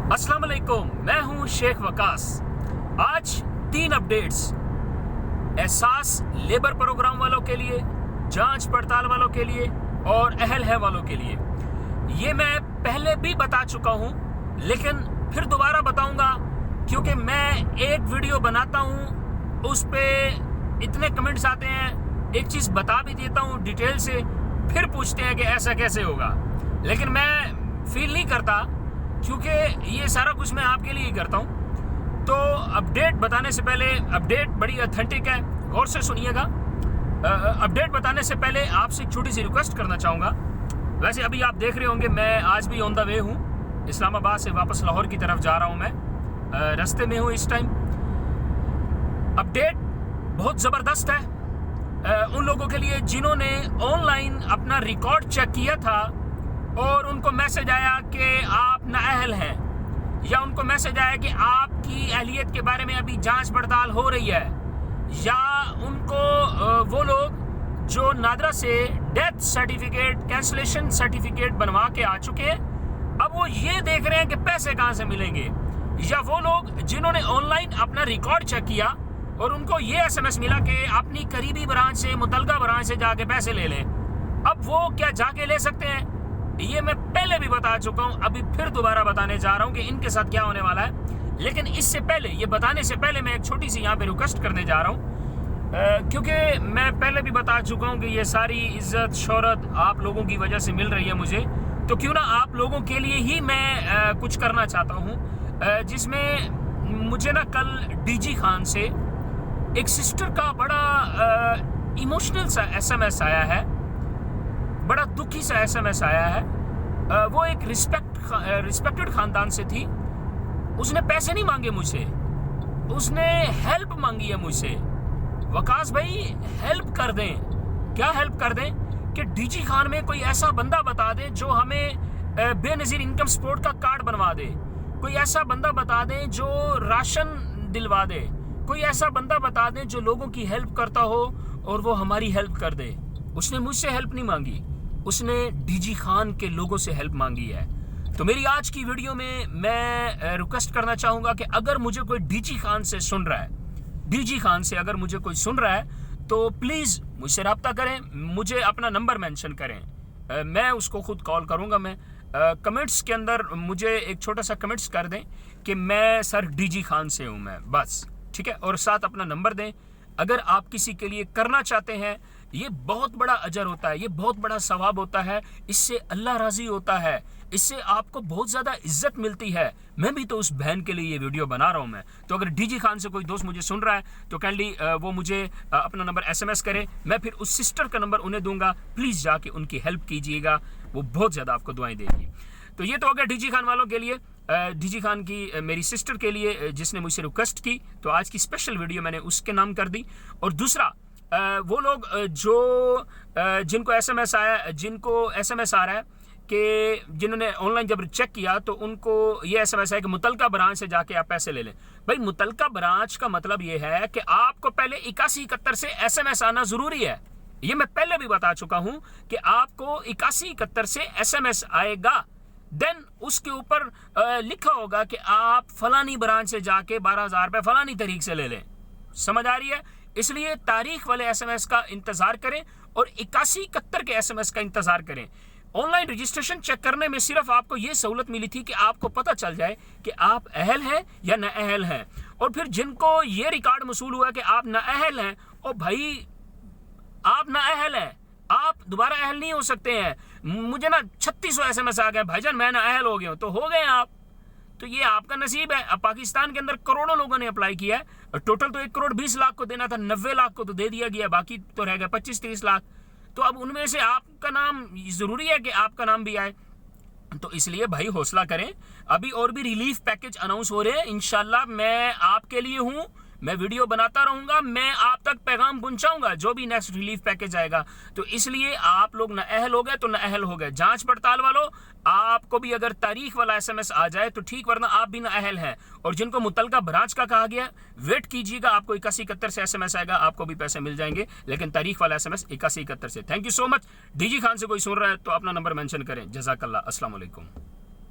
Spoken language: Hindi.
अस्सलाम वालेकुम, मैं हूं शेख वकास। आज 3 अपडेट्स एहसास लेबर प्रोग्राम वालों के लिए, जांच पड़ताल वालों के लिए और अहल है वालों के लिए। ये मैं पहले भी बता चुका हूं, लेकिन फिर दोबारा बताऊंगा क्योंकि मैं एक वीडियो बनाता हूं, उस पे इतने कमेंट्स आते हैं, एक चीज़ बता भी देता हूं डिटेल से, फिर पूछते हैं कि ऐसा कैसे होगा। लेकिन मैं फील नहीं करता क्योंकि ये सारा कुछ मैं आपके लिए ही करता हूँ। तो अपडेट बताने से पहले, अपडेट बड़ी ऑथेंटिक है, गौर से सुनिएगा। अपडेट बताने से पहले आपसे एक छोटी सी रिक्वेस्ट करना चाहूँगा। वैसे अभी आप देख रहे होंगे मैं आज भी ऑन द वे हूँ, इस्लामाबाद से वापस लाहौर की तरफ जा रहा हूँ। मैं रास्ते में हूँ इस टाइम। अपडेट बहुत ज़बरदस्त है उन लोगों के लिए जिन्होंने ऑनलाइन अपना रिकॉर्ड चेक किया था और उनको मैसेज आया कि आप नाअहल हैं, या उनको मैसेज आया कि आपकी अहलियत के बारे में अभी जांच पड़ताल हो रही है, या उनको वो लोग जो नादरा से डेथ सर्टिफिकेट, कैंसलेशन सर्टिफिकेट बनवा के आ चुके हैं, अब वो ये देख रहे हैं कि पैसे कहाँ से मिलेंगे, या वो लोग जिन्होंने ऑनलाइन अपना रिकॉर्ड चेक किया और उनको ये SMS मिला कि अपनी करीबी ब्रांच से, मुतलका ब्रांच से जाके पैसे ले लें। अब वो क्या जाके ले सकते हैं? ये मैं पहले भी बता चुका हूं, अभी फिर दोबारा बताने जा रहा हूं कि इनके साथ क्या होने वाला है। लेकिन इससे पहले, ये बताने से पहले मैं एक छोटी सी यहाँ पे रिक्वेस्ट करने जा रहा हूं, क्योंकि मैं पहले भी बता चुका हूं कि ये सारी इज्जत शोहरत आप लोगों की वजह से मिल रही है मुझे, तो क्यों ना आप लोगों के लिए ही मैं कुछ करना चाहता हूँ, जिसमें मुझे ना कल DG खान से एक सिस्टर का बड़ा इमोशनल सा SMS आया है, बड़ा दुखी सा SMS आया है। वो एक रिस्पेक्टेड खानदान से थी। उसने पैसे नहीं मांगे मुझसे, उसने हेल्प मांगी है मुझसे। वकास भाई हेल्प कर दें। क्या हेल्प कर दें? कि DG खान में कोई ऐसा बंदा बता दें जो हमें बेनज़ीर इनकम सपोर्ट का कार्ड बनवा दे, कोई ऐसा बंदा बता दें जो राशन दिलवा दे, कोई ऐसा बंदा बता दें जो लोगों की हेल्प करता हो और वो हमारी हेल्प कर दे। उसने मुझसे हेल्प नहीं मांगी, उसने DG खान के लोगों से हेल्प मांगी है। तो मेरी आज की वीडियो में मैं रिक्वेस्ट करना चाहूँगा कि अगर मुझे कोई DG खान से सुन रहा है, DG खान से अगर मुझे कोई सुन रहा है तो प्लीज़ मुझसे रब्ता करें, मुझे अपना नंबर मेंशन करें, मैं उसको खुद कॉल करूँगा। मैं कमेंट्स के अंदर मुझे एक छोटा सा कमेंट्स कर दें कि मैं सर DG खान से हूँ मैं, बस ठीक है, और साथ अपना नंबर दें। अगर आप किसी के लिए करना चाहते हैं, ये बहुत बड़ा अजर होता है, ये बहुत बड़ा सवाब होता है, इससे अल्लाह राज़ी होता है, इससे आपको बहुत ज़्यादा इज्जत मिलती है। मैं भी तो उस बहन के लिए ये वीडियो बना रहा हूँ मैं। तो अगर DG खान से कोई दोस्त मुझे सुन रहा है तो काइंडली वो मुझे अपना नंबर SMS करे, मैं फिर उस सिस्टर का नंबर उन्हें दूंगा। प्लीज़ जाके उनकी हेल्प कीजिएगा, वो बहुत ज़्यादा आपको दुआएं देगी। तो ये तो अगर DG खान वालों के लिए, DG खान की मेरी सिस्टर के लिए जिसने मुझसे रिक्वेस्ट की, तो आज की स्पेशल वीडियो मैंने उसके नाम कर दी। और दूसरा, वो लोग जो जिनको SMS आया, जिनको SMS आ रहा है कि जिन्होंने ऑनलाइन जब चेक किया तो उनको ये SMS है कि मुतलका ब्रांच से जाके आप पैसे ले लें। भाई मुतलका ब्रांच का मतलब ये है कि आपको पहले 8171 से SMS आना ज़रूरी है। ये मैं पहले भी बता चुका हूँ कि आपको 8171 से SMS आएगा, देन उसके ऊपर लिखा होगा कि आप फलानी ब्रांच से जाके 12,000 रुपये फलानी तारीख से ले लें। समझ आ रही है? इसलिए तारीख वाले SMS का इंतज़ार करें और 8171 के SMS का इंतज़ार करें। ऑनलाइन रजिस्ट्रेशन चेक करने में सिर्फ आपको ये सहूलत मिली थी कि आपको पता चल जाए कि आप अहल हैं या नाअहल हैं। और फिर जिनको ये रिकॉर्ड मसूल हुआ कि आप नाअहल हैं, और भाई आप नाअहल हैं, आप दोबारा अहल नहीं हो सकते हैं। मुझे ना 3600 SMS आ गए, भाईजान मैं नाअहल हो गया हूँ, तो हो गए आप, तो ये आपका नसीब है। अब पाकिस्तान के अंदर करोड़ों लोगों ने अप्लाई किया है, टोटल तो 1,20,00,000 को देना था, 90 लाख को तो दे दिया गया, बाकी तो रह गया 25-30 लाख। तो अब उनमें से आपका नाम, ज़रूरी है कि आपका नाम भी आए, तो इसलिए भाई हौसला करें। अभी और भी रिलीफ पैकेज अनाउंस हो रहे हैं, इंशाल्लाह मैं आपके लिए हूँ, मैं वीडियो बनाता रहूँगा, मैं आप तक पैगाम पहुँचाऊँगा जो भी नेक्स्ट रिलीफ पैकेज आएगा। तो इसलिए आप लोग नाअहल हो गए तो नाअहल हो गए। जांच पड़ताल वालों, आपको भी अगर तारीख वाला SMS आ जाए तो ठीक, वरना आप भी नाअहल हैं। और जिनको मुतलका ब्रांच का कहा गया, वेट कीजिएगा, आपको 8171 से SMS आएगा, आपको भी पैसे मिल जाएंगे, लेकिन तारीख वाला SMS 8171 से। Thank you so much. DG Khan से कोई सुन रहा है तो अपना नंबर मेंशन करें। जज़ाकल्लाह। अस्सलाम वालेकुम।